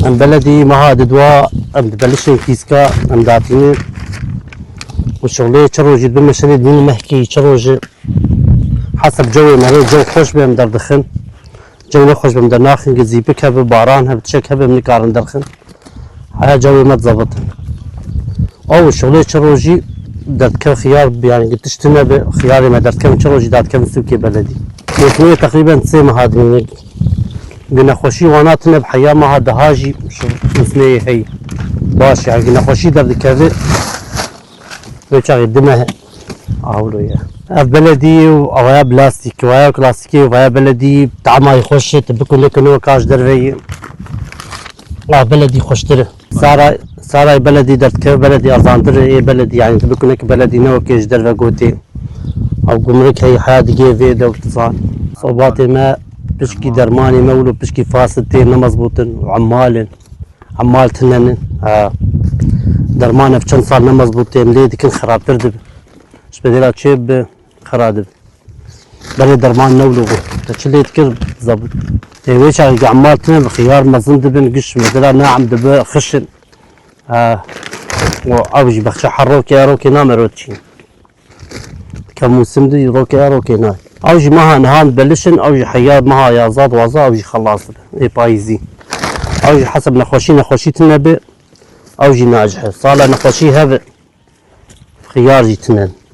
ام بلدي ما هاد دواء ام بلشن كيسكا ام داتيني وشغلي تروجي بالمشاريع دين محكي تروجي حسب جوي مريض جو خوش بهم دردخن جو نخوش بهم درناخن قزي بك هب باران هب تشك هب من كارن درخن هاي جوي ما تزبط او شغلي تروجي درد كم خيار يعني قلت تشتنا بخياري ما درد كم تروجي دات كم سوكي بلدي يسوي تقريبا 3 مهادمين قلنا خوشي واناتنا بحياة ما هذا هاجي مسمية هي باش يعني قلنا خوشي درد كذا ويشاغي دمها اولو يا اف بلدي ويا بلاستيك ويا كلاسيكي ويا بلدي طعمها يخش تبكون لك انه كاش درفي بلدي خوشتره سارة بلدي درد كذا بلدي ارزاندر اي بلدي يعني تبكون لك بلدي نو كيش درفي قوتي او قمرك هي حياة جيفي دو اتصال صوباتي ما بشكي درماني مولو بشكي فاسدتين مزبوطن وعمال تنن درمانه بچند سال مزبوطين ليه دكن خراب تردب اش بدلا تشيب خرادب بلي درمان نولو تشلي تكر زبط ويش عمال تنن بخيار مزن دبن قش بدلا ناعم دب خشن واوجي بخشى حروكي روكي نامروتشي كموسم دي روكي ناي اوجي مها نهان بلشن اوجي حياد مها يا زاد وزا اوجي خلاص اي بايزي اوجي حسب نخوشي تنبي اوجي ناجحه صالة نخوشي هذا خيار جي تنن